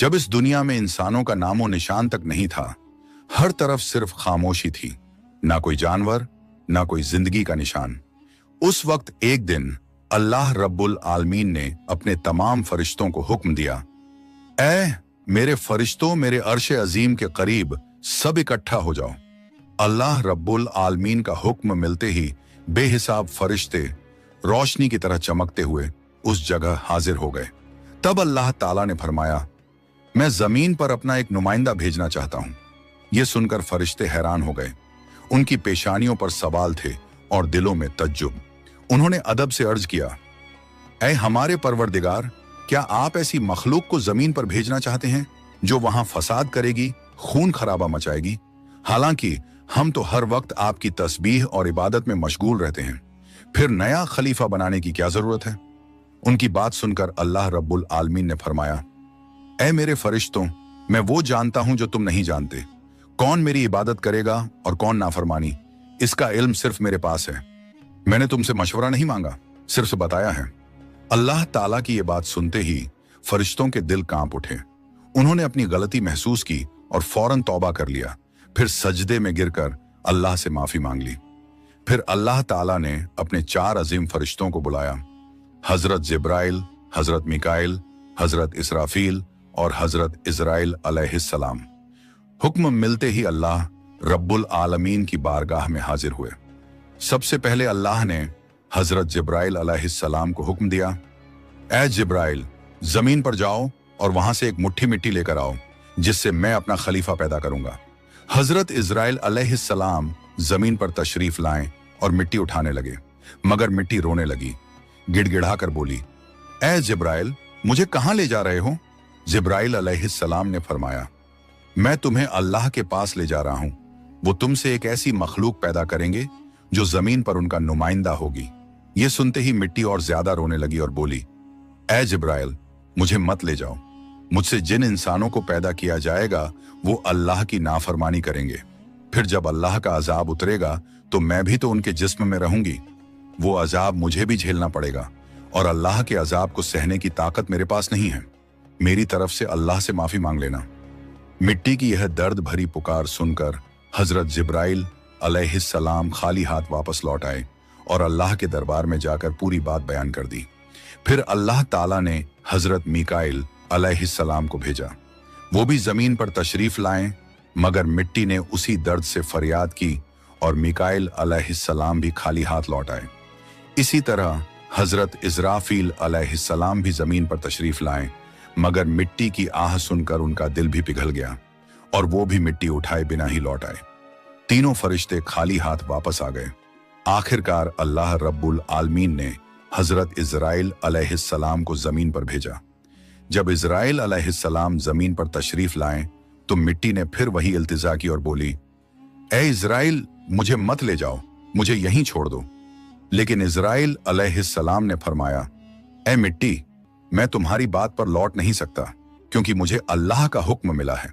जब इस दुनिया में इंसानों का नामो निशान तक नहीं था, हर तरफ सिर्फ खामोशी थी, ना कोई जानवर, ना कोई जिंदगी का निशान। उस वक्त एक दिन अल्लाह रब्बुल आलमीन ने अपने तमाम फरिश्तों को हुक्म दिया, ऐ मेरे फरिश्तों, मेरे अर्श अजीम के करीब सब इकट्ठा हो जाओ। अल्लाह रब्बुल आलमीन का हुक्म मिलते ही बेहिसाब फरिश्ते रोशनी की तरह चमकते हुए उस जगह हाजिर हो गए। तब अल्लाह ताला ने फरमाया, मैं जमीन पर अपना एक नुमाइंदा भेजना चाहता हूं। यह सुनकर फरिश्ते हैरान हो गए। उनकी पेशानियों पर सवाल थे और दिलों में तज्जुब। उन्होंने अदब से अर्ज किया, ऐ हमारे परवरदिगार, क्या आप ऐसी मखलूक को जमीन पर भेजना चाहते हैं जो वहां फसाद करेगी, खून खराबा मचाएगी? हालांकि हम तो हर वक्त आपकी तस्बीह और इबादत में मशगूल रहते हैं, फिर नया खलीफा बनाने की क्या जरूरत है? उनकी बात सुनकर अल्लाह रब्बुल आलमीन ने फरमाया, ऐ मेरे फरिश्तों, मैं वो जानता हूं जो तुम नहीं जानते। कौन मेरी इबादत करेगा और कौन नाफरमानी, इसका इल्म सिर्फ मेरे पास है। मैंने तुमसे मशवरा नहीं मांगा, सिर्फ बताया है। अल्लाह ताला की ये बात सुनते ही फरिश्तों के दिल कांप उठे। उन्होंने अपनी गलती महसूस की और फौरन तौबा कर लिया। फिर सजदे में गिरकर अल्लाह से माफी मांग ली। फिर अल्लाह ताला ने अपने 4 अजीम फरिश्तों को बुलाया, हजरत जिब्राइल, हजरत मिकाइल, हजरत इसराफील और हजरत इजराइल अलैहिस्सलाम। हुक्म मिलते ही अल्लाह रब्बुल आलमीन की बारगाह में हाजिर हुए। सबसे पहले अल्लाह ने हजरत जिब्राइल अलैहिस्सलाम को हुक्म दिया, ऐ जिब्राइल, जमीन पर जाओ और वहां से एक मुट्ठी मिट्टी लेकर आओ, जिससे मैं अपना खलीफा पैदा करूंगा। हजरत इजराइल अलैहिस्सलाम जमीन पर तशरीफ लाएं और मिट्टी उठाने लगे, मगर मिट्टी रोने लगी, गिड़गिड़ाकर बोली, ऐ जिब्राइल, मुझे कहां ले जा रहे हो? जिब्राइल अलैहिस्सलाम ने फरमाया, मैं तुम्हें अल्लाह के पास ले जा रहा हूं। वो तुमसे एक ऐसी मखलूक पैदा करेंगे जो जमीन पर उनका नुमाइंदा होगी। ये सुनते ही मिट्टी और ज्यादा रोने लगी और बोली, ऐ जिब्राइल, मुझे मत ले जाओ। मुझसे जिन इंसानों को पैदा किया जाएगा वो अल्लाह की नाफरमानी करेंगे। फिर जब अल्लाह का अजाब उतरेगा तो मैं भी तो उनके जिस्म में रहूंगी। वो अजाब मुझे भी झेलना पड़ेगा और अल्लाह के अजाब को सहने की ताकत मेरे पास नहीं है। मेरी तरफ से अल्लाह से माफी मांग लेना। मिट्टी की यह दर्द भरी पुकार सुनकर हजरत जिब्राइल अलैहिस्सलाम खाली हाथ वापस लौट आए और अल्लाह के दरबार में जाकर पूरी बात बयान कर दी। फिर अल्लाह ताला ने हजरत मिकाइल अलैहिस्सलाम को भेजा। वो भी जमीन पर तशरीफ लाएं, मगर मिट्टी ने उसी दर्द से फरियाद की और मिकाइल अलैहिस्सलाम भी खाली हाथ लौट आए। इसी तरह हजरत इजराफील अलैहिस्सलाम भी जमीन पर तशरीफ लाएं, मगर मिट्टी की आह सुनकर उनका दिल भी पिघल गया और वो भी मिट्टी उठाए बिना ही लौट आए। तीनों फरिश्ते खाली हाथ वापस आ गए। आखिरकार अल्लाह रब्बुल आलमीन ने हजरत इजराइल अलैहिस्सलाम को जमीन पर भेजा। जब इजराइल अलैहिस्सलाम जमीन पर तशरीफ लाएं तो मिट्टी ने फिर वही इल्तिजा की और बोली, ऐ इजराइल, मुझे मत ले जाओ, मुझे यहीं छोड़ दो। लेकिन इजराइल अलैहिस्सलाम ने फरमाया, ऐ मिट्टी, मैं तुम्हारी बात पर लौट नहीं सकता, क्योंकि मुझे अल्लाह का हुक्म मिला है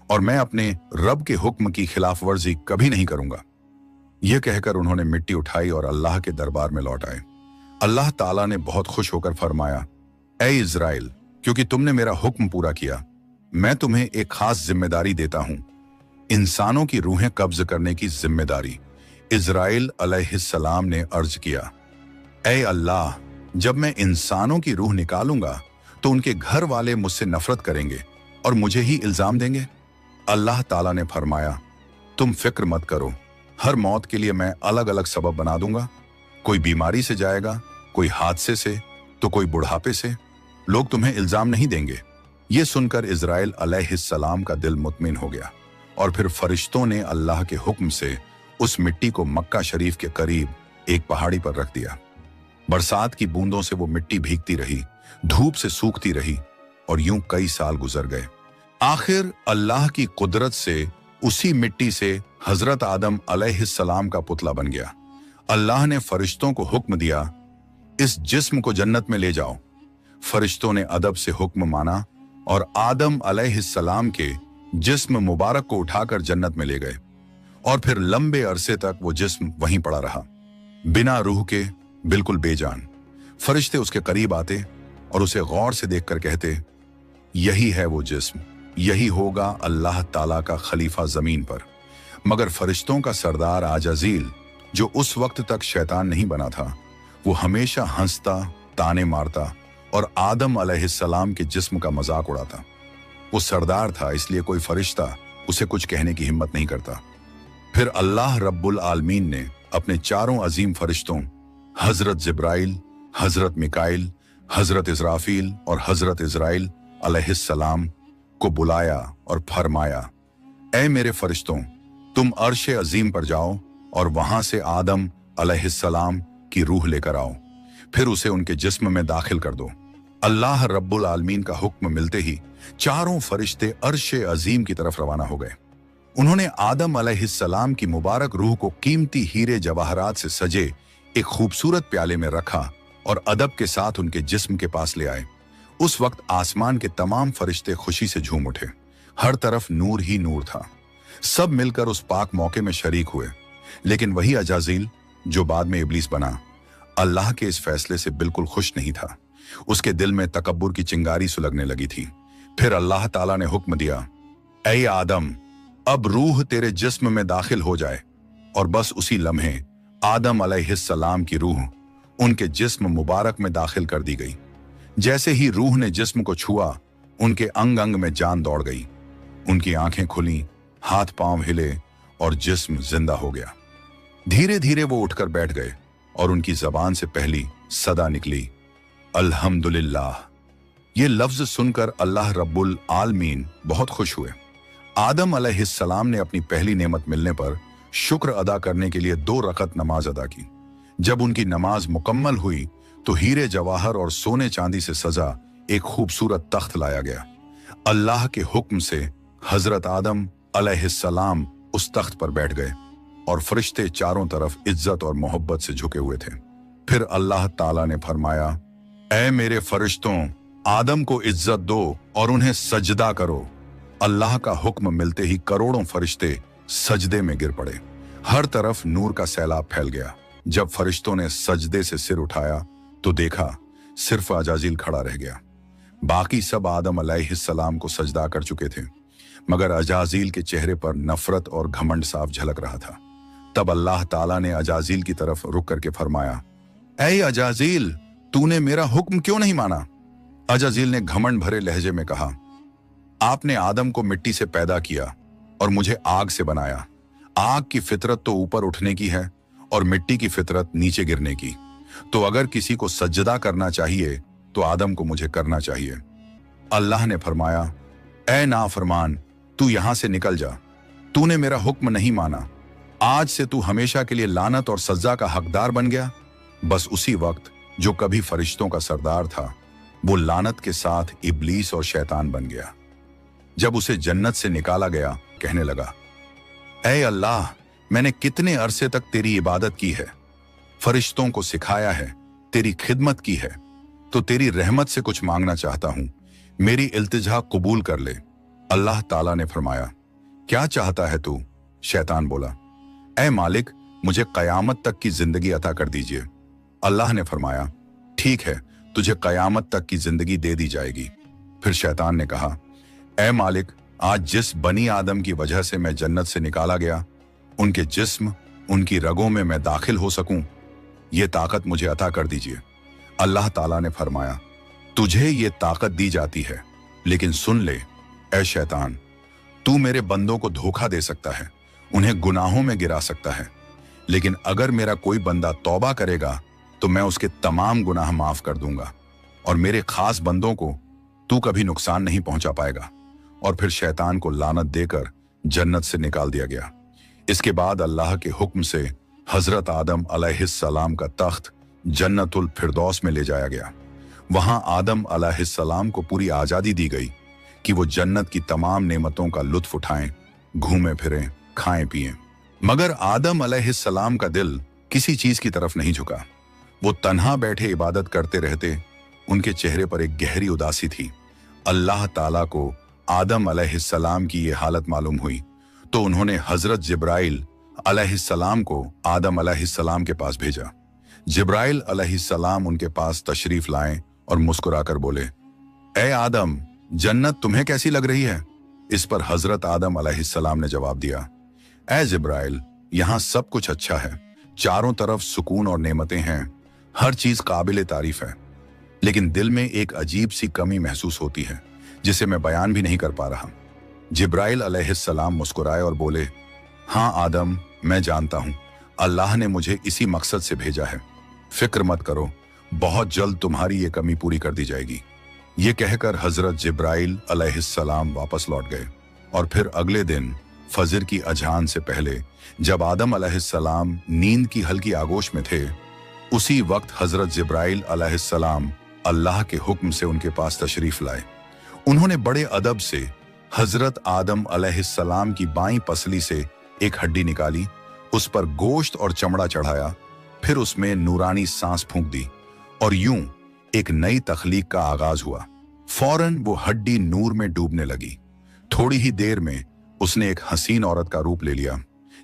और मैं अपने रब के हुक्म की खिलाफ वर्जी कभी नहीं करूंगा। यह कहकर उन्होंने मिट्टी उठाई और अल्लाह के दरबार में लौट आए। अल्लाह ताला ने बहुत खुश होकर फरमाया, ऐ इजराइल, क्योंकि तुमने मेरा हुक्म पूरा किया, मैं तुम्हें एक खास जिम्मेदारी देता हूं, इंसानों की रूहें कब्ज करने की जिम्मेदारी। इजराइल अलैहिस्सलाम ने अर्ज किया, ऐ अल्लाह, जब मैं इंसानों की रूह निकालूंगा तो उनके घर वाले मुझसे नफरत करेंगे और मुझे ही इल्जाम देंगे। अल्लाह ताला ने फरमाया, तुम फिक्र मत करो, हर मौत के लिए मैं अलग अलग सबब बना दूंगा। कोई बीमारी से जाएगा, कोई हादसे से, तो कोई बुढ़ापे से। लोग तुम्हें इल्जाम नहीं देंगे। ये सुनकर इजराइल अलैहिस्सलाम का दिल मुतमिन हो गया और फिर फरिश्तों ने अल्लाह के हुक्म से उस मिट्टी को मक्का शरीफ के करीब एक पहाड़ी पर रख दिया। बरसात की बूंदों से वो मिट्टी भीगती रही, धूप से सूखती रही और यूं कई साल गुजर गए। आखिर अल्लाह की कुदरत से उसी मिट्टी से हजरत आदम अलैहिस्सलाम का पुतला बन गया। अल्लाह ने फरिश्तों को हुक्म दिया, इस जिस्म को जन्नत में ले जाओ। फरिश्तों ने अदब से हुक्म माना और आदम अलैहिस्सलाम के जिस्म मुबारक को उठाकर जन्नत में ले गए और फिर लंबे अरसे तक वो जिस्म वहीं पड़ा रहा, बिना रूह के, बिल्कुल बेजान। फरिश्ते उसके करीब आते और उसे गौर से देखकर कहते, यही है वो जिस्म, यही होगा अल्लाह ताला का खलीफा जमीन पर। मगर फरिश्तों का सरदार आजाजील, जो उस वक्त तक शैतान नहीं बना था, वो हमेशा हंसता, ताने मारता और आदम अलैहिस्सलाम के जिस्म का मजाक उड़ाता। वो सरदार था, इसलिए कोई फरिश्ता उसे कुछ कहने की हिम्मत नहीं करता। फिर अल्लाह रब्बुल आलमीन ने अपने चारों अजीम फरिश्तों हजरत जिब्राइल, हजरत मिकाइल, हजरत इजराफील और हजरत इजराइल अलैहिस्सलाम को बुलाया और फरमाया, ऐ मेरे फरिश्तों, तुम अर्श अजीम पर जाओ और वहां से आदम अलैहिस्सलाम की रूह लेकर आओ, फिर उसे उनके जिस्म में दाखिल कर दो। अल्लाह रब्बुल आलमीन का हुक्म मिलते ही चारों फरिश्ते अर्श अजीम की तरफ रवाना हो गए। उन्होंने आदम अलैहिस्सलाम की मुबारक रूह को कीमती हीरे जवाहरात से सजे एक खूबसूरत प्याले में रखा और अदब के साथ उनके जिस्म के पास ले आए। उस वक्त आसमान के तमाम फरिश्ते खुशी से झूम उठे। हर तरफ नूर ही नूर था। सब मिलकर उस पाक मौके में शरीक हुए। लेकिन वही अजाजील, जो बाद में इब्लीस बना, अल्लाह के इस फैसले से बिल्कुल खुश नहीं था। उसके दिल में तकब्बुर की चिंगारी सुलगने लगी थी। फिर अल्लाह ताला ने हुक्म दिया, ऐ आदम, अब रूह तेरे जिस्म में दाखिल हो जाए। और बस उसी लम्हे आदम अलैहिस्सलाम की रूह उनके जिस्म मुबारक में दाखिल कर दी गई। जैसे ही रूह ने जिस्म को छुआ, उनके अंग अंग में जान दौड़ गई। उनकी आंखें खुली, हाथ पांव हिले और जिस्म जिंदा हो गया। धीरे धीरे वो उठकर बैठ गए और उनकी जबान से पहली सदा निकली, अल्हम्दुलिल्लाह। ये लफ्ज सुनकर अल्लाह रब्बुल आलमीन बहुत खुश हुए। आदम अलैहिस्सलाम ने अपनी पहली नेमत मिलने पर शुक्र अदा करने के लिए 2 रकत नमाज अदा की। जब उनकी नमाज मुकम्मल हुई तो हीरे जवाहर और सोने चांदी से सजा एक खूबसूरत तख्त लाया गया। अल्लाह के हुक्म से हजरत आदम अलैहिस्सलाम उस तख्त पर बैठ गए और फरिश्ते चारों तरफ इज्जत और मोहब्बत से झुके हुए थे। फिर अल्लाह ताला ने फरमाया, ऐ मेरे फरिश्तों, आदम को इज्जत दो और उन्हें सजदा करो। अल्लाह का हुक्म मिलते ही करोड़ों फरिश्ते सजदे में गिर पड़े। हर तरफ नूर का सैलाब फैल गया। जब फरिश्तों ने सजदे से सिर उठाया तो देखा सिर्फ अजाजील खड़ा रह गया। बाकी सब आदम अलैहिस्सलाम को सजदा कर चुके थे, मगर अजाजील के चेहरे पर नफरत और घमंड साफ झलक रहा था। तब अल्लाह ताला ने अजाजील की तरफ रुक करके फरमाया, ऐ अजाजील, तूने मेरा हुक्म क्यों नहीं माना? अजाजील ने घमंड भरे लहजे में कहा, आपने आदम को मिट्टी से पैदा किया और मुझे आग से बनाया। आग की फितरत तो ऊपर उठने की है और मिट्टी की फितरत नीचे गिरने की। तो अगर किसी को सजदा करना चाहिए तो आदम को मुझे करना चाहिए। अल्लाह ने फरमाया, ऐ नाफरमान, तू यहां से निकल जा। तूने मेरा हुक्म नहीं माना। आज से तू हमेशा के लिए लानत और सजा का हकदार बन गया। बस उसी वक्त जो कभी फरिश्तों का सरदार था, वो लानत के साथ इब्लीस और शैतान बन गया। जब उसे जन्नत से निकाला गया, कहने लगा, ऐ अल्लाह, मैंने कितने अरसे तक तेरी इबादत की है, फरिश्तों को सिखाया है, तेरी खिदमत की है, तो तेरी रहमत से कुछ मांगना चाहता हूं। मेरी इल्तिजा कबूल कर ले। अल्लाह ताला ने फरमाया, क्या चाहता है तू? शैतान बोला, ऐ मालिक, मुझे कयामत तक की जिंदगी अता कर दीजिए। अल्लाह ने फरमाया, ठीक है, तुझे कयामत तक की जिंदगी दे दी जाएगी। फिर शैतान ने कहा, ऐ मालिक, आज जिस बनी आदम की वजह से मैं जन्नत से निकाला गया, उनके जिस्म, उनकी रगों में मैं दाखिल हो सकूं, ये ताकत मुझे अता कर दीजिए। अल्लाह ताला ने फरमाया, तुझे ये ताकत दी जाती है, लेकिन सुन ले ऐ शैतान, तू मेरे बंदों को धोखा दे सकता है, उन्हें गुनाहों में गिरा सकता है, लेकिन अगर मेरा कोई बंदा तौबा करेगा तो मैं उसके तमाम गुनाह माफ कर दूंगा और मेरे खास बंदों को तू कभी नुकसान नहीं पहुंचा पाएगा। और फिर शैतान को लानत देकर जन्नत से निकाल दिया गया। इसके बाद अल्लाह के हुक्म से हजरत आदम अलैहिस्सलाम का तख्त जन्नतुल फिरदौस में ले जाया गया। वहां आदम अलैहिस्सलाम को पूरी आजादी दी गई कि वो जन्नत की तमाम नेमतों का लुत्फ उठाएं, घूमें फिरें, खाएं पिएं। मगर आदम अलैहिस्सलाम का दिल किसी चीज की तरफ नहीं झुका। वो तन्हा बैठे इबादत करते रहते। उनके चेहरे पर एक गहरी उदासी थी। अल्लाह ताला को आदम अलैहिस्सलाम की ये हालत मालूम हुई तो उन्होंने हजरत जिब्राइल अलैहिस्सलाम को आदम अलैहिस्सलाम के पास भेजा। जिब्राइल अलैहिस्सलाम उनके पास तशरीफ लाएं और मुस्कुराकर बोले, ऐ आदम, जन्नत तुम्हें कैसी लग रही है? इस पर हजरत आदम अलैहिस्सलाम ने जवाब दिया, ऐ जिब्राइल, यहाँ सब कुछ अच्छा है, चारों तरफ सुकून और नेमतें हैं, हर चीज काबिल तारीफ है, लेकिन दिल में एक अजीब सी कमी महसूस होती है जिसे मैं बयान भी नहीं कर पा रहा। जिब्राइल अलैहिस्सलाम मुस्कुराए और बोले, हाँ आदम, मैं जानता हूं, अल्लाह ने मुझे इसी मकसद से भेजा है, फिक्र मत करो, बहुत जल्द तुम्हारी ये कमी पूरी कर दी जाएगी। ये कहकर हजरत जिब्राइल अलैहिस्सलाम वापस लौट गए और फिर अगले दिन फजर की अजान से पहले जब आदम अलैहिस्सलाम नींद की हल्की आगोश में थे, उसी वक्त हजरत जिब्राइल अलैहिस्सलाम अल्लाह के हुक्म से उनके पास तशरीफ लाए। उन्होंने बड़े अदब से हजरत आदम अलैहिस्सलाम की बाईं पसली से एक हड्डी निकाली, उस पर गोश्त और चमड़ा चढ़ाया, फिर उसमें नूरानी सांस फूंक दी और यूं एक नई तख्लीक का आगाज हुआ। फौरन वो हड्डी नूर में डूबने लगी। थोड़ी ही देर में उसने एक हसीन औरत का रूप ले लिया,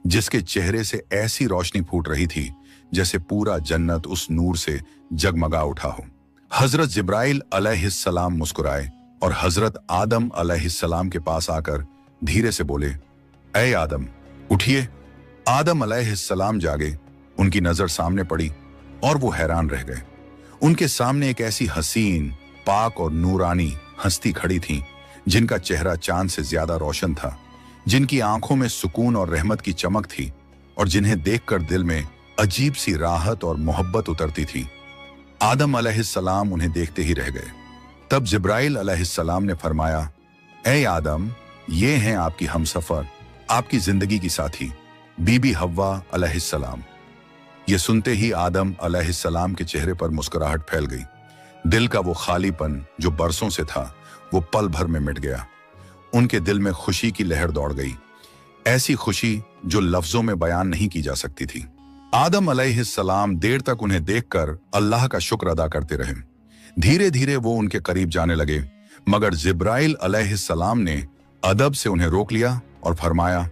जिसके चेहरे से ऐसी रोशनी फूट रही थी जैसे पूरा जन्नत उस नूर से जगमगा उठा हो। हजरत जिब्राइल अलैहिस्सलाम मुस्कुराए और हजरत आदम अलैहिस्सलाम के पास आकर धीरे से बोले, ऐ आदम, उठिए। आदम अलैहिस्सलाम जागे, उनकी नजर सामने पड़ी और वो हैरान रह गए। उनके सामने एक ऐसी हसीन, पाक और नूरानी हस्ती खड़ी थी जिनका चेहरा चांद से ज्यादा रोशन था, जिनकी आंखों में सुकून और रहमत की चमक थी और जिन्हें देखकर दिल में अजीब सी राहत और मोहब्बत उतरती थी। आदम अलैहिस्सलाम उन्हें देखते ही रह गए। तब जिब्राइल अलैहिस्सलाम ने फरमाया, ऐ आदम, ये हैं आपकी हमसफर, आपकी जिंदगी की साथी, बीबी हव्वा अलैहिस्सलाम। ये सुनते ही आदम अलैहिस्सलाम के चेहरे पर मुस्कुराहट फैल गई। दिल का वो खालीपन जो बरसों से था, वो पल भर में मिट गया। उनके दिल में खुशी की लहर दौड़ गई, ऐसी खुशी जो लफ्जों में बयान नहीं की जा सकती थी। आदम अलैहिस्सलाम देर तक उन्हें देखकर अल्लाह का शुक्र अदा करते रहे। धीरे धीरे वो उनके करीब जाने लगे, मगर जिब्राइल अलैहिस्सलाम ने अदब से उन्हें रोक लिया और फरमाया,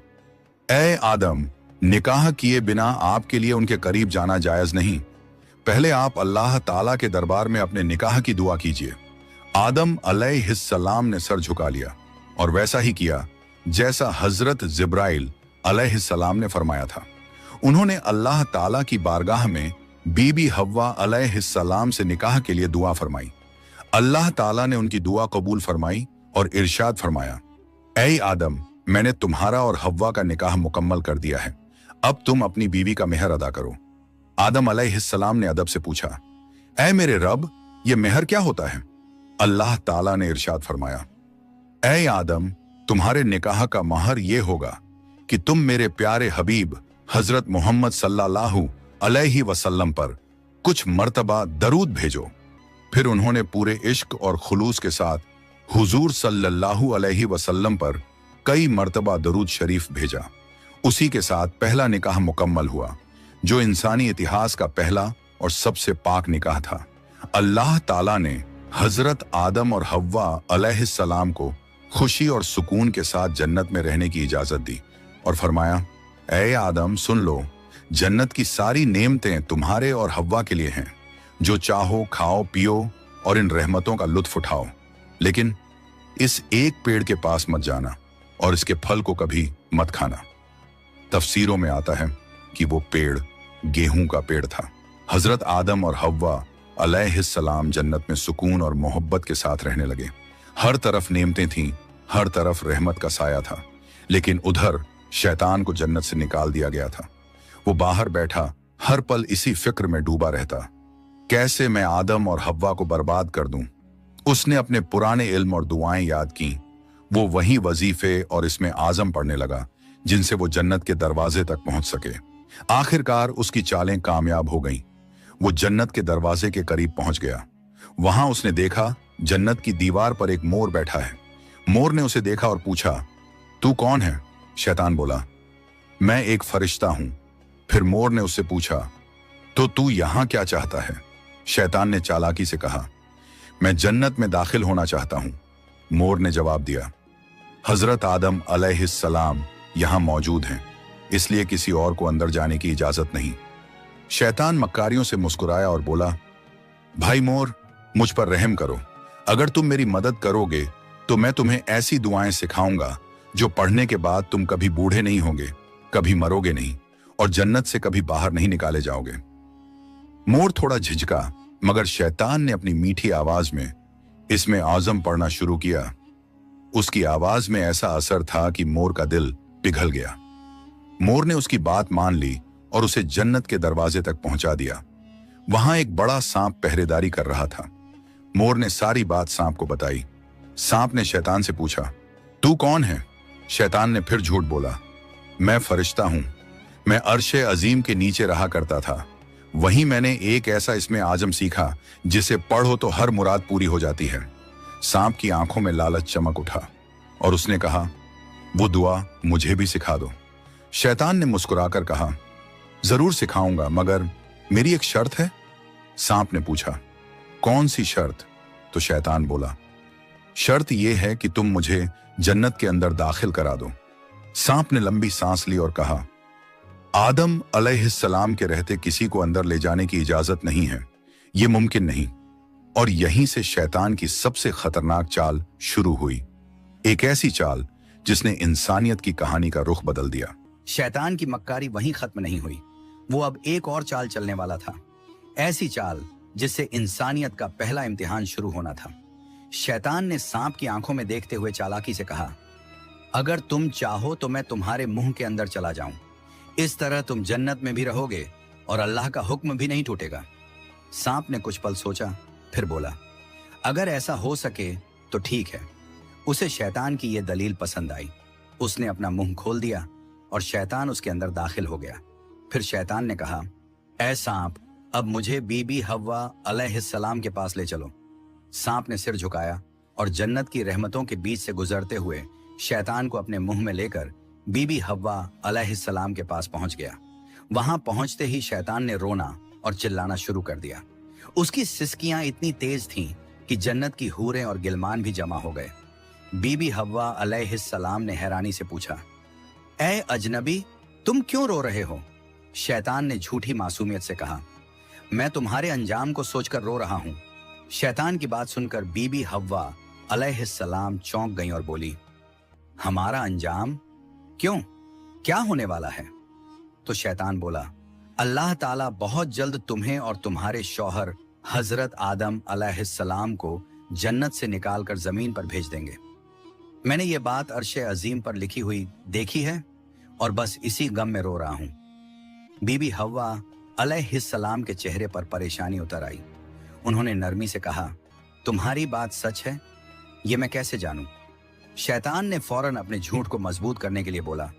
ऐ आदम, निकाह किए बिना आपके लिए उनके करीब जाना जायज नहीं। पहले आप अल्लाह ताला के दरबार में अपने निकाह की दुआ कीजिए। आदम अलैहिस्सलाम ने सर झुका लिया और वैसा ही किया जैसा हजरत जिब्राइल अलैहिस्सलाम ने फरमाया था। उन्होंने अल्लाह ताला की बारगाह में बीबी हव्वा अलैहिस्सलाम से निकाह के लिए दुआ फरमाई। अल्लाह ताला ने उनकी दुआ कबूल फरमाई और इरशाद फरमाया, ऐ आदम, मैंने तुम्हारा और हव्वा का निकाह मुकम्मल कर दिया है, अब तुम अपनी बीवी का मेहर अदा करो। आदम अलैहिस्सलाम ने अदब से पूछा, ऐ मेरे रब, ये मेहर क्या होता है? अल्लाह ताला ने इरशाद फरमाया, ऐ आदम, तुम्हारे निकाह का महर ये होगा कि तुम मेरे प्यारे हबीब हजरत मोहम्मद सल्लल्लाहु अलैहि वसल्लम पर कुछ मर्तबा दरूद भेजो। फिर उन्होंने पूरे इश्क और खुलूस के साथ हुजूर सल्लल्लाहु अलैहि वसल्लम पर कई मर्तबा दरूद शरीफ भेजा। उसी के साथ पहला निकाह मुकम्मल हुआ, जो इंसानी इतिहास का पहला और सबसे पाक निकाह था। अल्लाह ताला ने हजरत आदम और हव्वा अलैहिस्सलाम को खुशी और सुकून के साथ जन्नत में रहने की इजाजत दी और फरमाया, ऐ आदम, सुन लो, जन्नत की सारी नेमतें तुम्हारे और हव्वा के लिए हैं। जो चाहो खाओ पियो और इन रहमतों का लुत्फ उठाओ, लेकिन इस एक पेड़ के पास मत जाना और इसके फल को कभी मत खाना। तफसीरों में आता है कि वो पेड़ गेहूं का पेड़ था। हजरत आदम और हव्वा अलैहिस्सलाम जन्नत में सुकून और मोहब्बत के साथ रहने लगे। हर तरफ नेमतें थीं, हर तरफ रहमत का साया था, लेकिन उधर शैतान को जन्नत से निकाल दिया गया था। वो बाहर बैठा हर पल इसी फिक्र में डूबा रहता, कैसे मैं आदम और हव्वा को बर्बाद कर दूं। उसने अपने पुराने इल्म और दुआएं याद की। वो वही वजीफे और इसमें आजम पढ़ने लगा जिनसे वो जन्नत के दरवाजे तक पहुंच सके। आखिरकार उसकी चालें कामयाब हो गईं। वो जन्नत के दरवाजे के करीब पहुंच गया। वहां उसने देखा जन्नत की दीवार पर एक मोर बैठा है। मोर ने उसे देखा और पूछा, तू कौन है? शैतान बोला, मैं एक फरिश्ता हूं। फिर मोर ने उससे पूछा, तो तू यहां क्या चाहता है? शैतान ने चालाकी से कहा, मैं जन्नत में दाखिल होना चाहता हूं। मोर ने जवाब दिया, हजरत आदम अलैहिस्सलाम यहां मौजूद हैं, इसलिए किसी और को अंदर जाने की इजाजत नहीं। शैतान मक्कारियों से मुस्कुराया और बोला, भाई मोर, मुझ पर रहम करो। अगर तुम मेरी मदद करोगे तो मैं तुम्हें ऐसी दुआएं सिखाऊंगा जो पढ़ने के बाद तुम कभी बूढ़े नहीं होगे, कभी मरोगे नहीं और जन्नत से कभी बाहर नहीं निकाले जाओगे। मोर थोड़ा झिझका, मगर शैतान ने अपनी मीठी आवाज में इसमें आजम पढ़ना शुरू किया। उसकी आवाज में ऐसा असर था कि मोर का दिल पिघल गया। मोर ने उसकी बात मान ली और उसे जन्नत के दरवाजे तक पहुंचा दिया। वहां एक बड़ा सांप पहरेदारी कर रहा था। मोर ने सारी बात सांप को बताई। सांप ने शैतान से पूछा, तू कौन है? शैतान ने फिर झूठ बोला, मैं फरिश्ता हूं। मैं अर्शे अजीम के नीचे रहा करता था। वहीं मैंने एक ऐसा इसमें आजम सीखा जिसे पढ़ो तो हर मुराद पूरी हो जाती है। सांप की आंखों में लालच चमक उठा और उसने कहा, वो दुआ मुझे भी सिखा दो। शैतान ने मुस्कुराकर कहा, जरूर सिखाऊंगा, मगर मेरी एक शर्त है। सांप ने पूछा, कौन सी शर्त? तो शैतान बोला, शर्त यह है कि तुम मुझे जन्नत के अंदर दाखिल करा दो। सांप ने लंबी सांस ली और कहा, आदम अलैहिस्सलाम के रहते किसी को अंदर ले जाने की इजाजत नहीं है, यह मुमकिन नहीं। और यहीं से शैतान की सबसे खतरनाक चाल शुरू हुई, एक ऐसी चाल जिसने इंसानियत की कहानी का रुख बदल दिया। शैतान की मक्कारी वहीं खत्म नहीं हुई, वो अब एक और चाल चलने वाला था। ऐसी चाल जिससे इंसानियत का पहला इम्तिहान शुरू होना था। शैतान ने सांप की आंखों में देखते हुए चालाकी से कहा, अगर तुम चाहो तो मैं तुम्हारे मुंह के अंदर चला जाऊं। इस तरह तुम जन्नत में भी रहोगे और अल्लाह का हुक्म भी नहीं टूटेगा। सांप ने कुछ पल सोचा, फिर बोला, अगर ऐसा हो सके तो ठीक है। उसे शैतान की यह दलील पसंद आई। उसने अपना मुंह खोल दिया और शैतान उसके अंदर दाखिल हो गया। फिर शैतान ने कहा, ऐ सांप, अब मुझे बीबी हव्वा अलैहिस्सलाम के पास ले चलो। सांप ने सिर झुकाया और जन्नत की रहमतों के बीच से गुजरते हुए शैतान को अपने मुंह में लेकर बीबी हव्वा अलैहिस्सलाम के पास पहुंच गया। वहां पहुंचते ही शैतान ने रोना और चिल्लाना शुरू कर दिया। उसकी सिसकियां इतनी तेज थीं कि जन्नत की हूरें और गिलमान भी जमा हो गए। बीबी हव्वा अलैहिस्सलाम ने हैरानी से पूछा, ऐ अजनबी, तुम क्यों रो रहे हो? शैतान ने झूठी मासूमियत से कहा, मैं तुम्हारे अंजाम को सोचकर रो रहा हूं। शैतान की बात सुनकर बीबी हव्वा अलैहिस्सलाम चौंक गईं और बोली, हमारा अंजाम? क्यों, क्या होने वाला है? तो शैतान बोला, अल्लाह ताला बहुत जल्द तुम्हें और तुम्हारे शौहर हजरत आदम अलैहिस्सलाम को जन्नत से निकालकर जमीन पर भेज देंगे। मैंने ये बात अर्शे अजीम पर लिखी हुई देखी है और बस इसी गम में रो रहा हूं। बीबी हव्वा अलैहिस्सलाम के चेहरे पर परेशानी उतर आई। उन्होंने नरमी से कहा, तुम्हारी बात सच है? ये मैं कैसे जानूं? शैतान ने फौरन अपने झूठ को मजबूत करने के लिए बोला,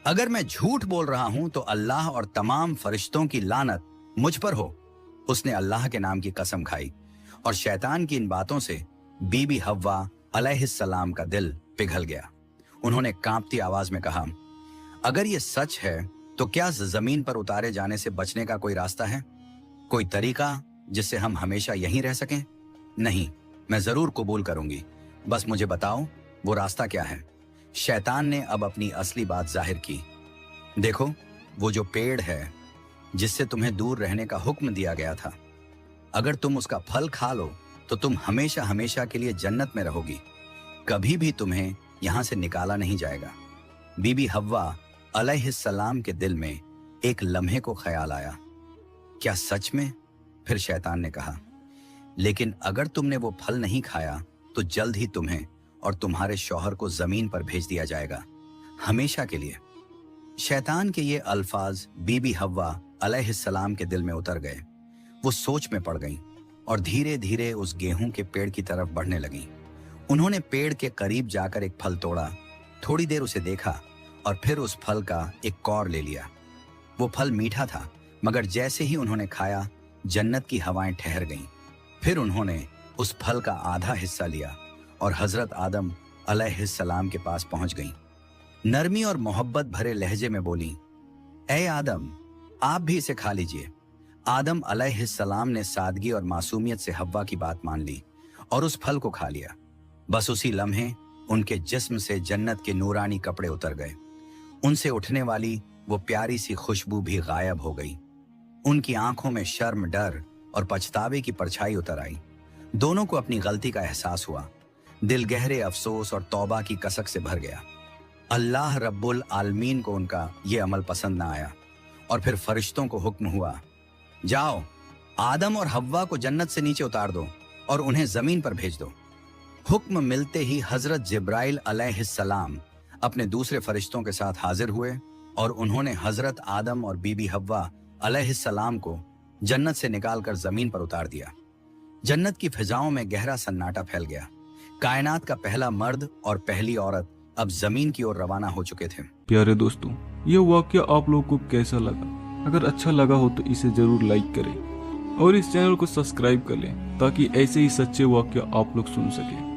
अगर मैं झूठ बोल रहा हूं तो अल्लाह और तमाम फरिश्तों की लानत मुझ पर हो। उसने अल्लाह के नाम की कसम खाई और शैतान की इन बातों से बीबी हव्वा अलैहिस्सलाम का दिल पिघल गया। उन्होंने कांपती आवाज में कहा, अगर ये सच है तो क्या जमीन पर उतारे जाने से बचने का कोई रास्ता है? कोई तरीका जिससे हम हमेशा यहीं रह सकें? नहीं, मैं जरूर कबूल करूंगी, बस मुझे बताओ वो रास्ता क्या है। शैतान ने अब अपनी असली बात जाहिर की। देखो, वो जो पेड़ है जिससे तुम्हें दूर रहने का हुक्म दिया गया था, अगर तुम उसका फल खा लो तो तुम हमेशा हमेशा के लिए जन्नत में रहोगी, कभी भी तुम्हें यहां से निकाला नहीं जाएगा। बीबी हव्वा अलैहिस्सलाम के दिल में एक लम्हे को ख्याल आया, क्या सच में? फिर शैतान ने कहा, लेकिन अगर तुमने वो फल नहीं खाया तो जल्द ही तुम्हें और तुम्हारे शौहर को जमीन पर भेज दिया जाएगा, हमेशा के लिए। शैतान के ये अल्फाज बीबी हव्वा अलैहिस्सलाम के दिल में उतर गए। वो सोच में पड़ गईं और धीरे धीरे उस गेहूं के पेड़ की तरफ बढ़ने लगीं। उन्होंने पेड़ के करीब जाकर एक फल तोड़ा, थोड़ी देर उसे देखा और फिर उस फल का एक कौर ले लिया। वो फल मीठा था, मगर जैसे ही उन्होंने खाया जन्नत की हवाएं ठहर गईं। फिर उन्होंने उस फल का आधा हिस्सा लिया और हजरत आदम अलैहिस्सलाम के पास पहुंच गईं। नरमी और मोहब्बत भरे लहजे में बोली, ऐ आदम, आप भी इसे खा लीजिए। आदम अलैहिस्सलाम ने सादगी और मासूमियत से हव्वा की बात मान ली और उस फल को खा लिया। बस उसी लम्हे उनके जिस्म से जन्नत के नूरानी कपड़े उतर गए। उनसे उठने वाली वो प्यारी सी खुशबू भी गायब हो गई। उनकी आंखों में शर्म, डर और पछतावे की परछाई उतर आई। दोनों को अपनी गलती का एहसास हुआ। दिल गहरे अफसोस और तौबा की कसक से भर गया। अल्लाह रब्बुल आलमीन को उनका ये अमल पसंद ना आया और फिर फरिश्तों को हुक्म हुआ, जाओ आदम और हव्वा को जन्नत से नीचे उतार दो और उन्हें जमीन पर भेज दो। हुक्म मिलते ही हजरत जिब्राइल अलैहिस्सलाम अपने दूसरे फरिश्तों के साथ हाजिर हुए और उन्होंने हजरत आदम और बीबी हव्वा अलैहिस्सलाम को जन्नत से निकालकर जमीन पर उतार दिया। जन्नत की फिजाओं में गहरा सन्नाटा फैल गया। कायनात का पहला मर्द और पहली औरत अब जमीन की ओर रवाना हो चुके थे। प्यारे दोस्तों, ये वाकया आप लोगों को कैसा लगा? अगर अच्छा लगा हो तो इसे जरूर लाइक करें और इस चैनल को सब्सक्राइब कर लें ताकि ऐसे ही सच्चे वाकया आप लोग सुन सकें।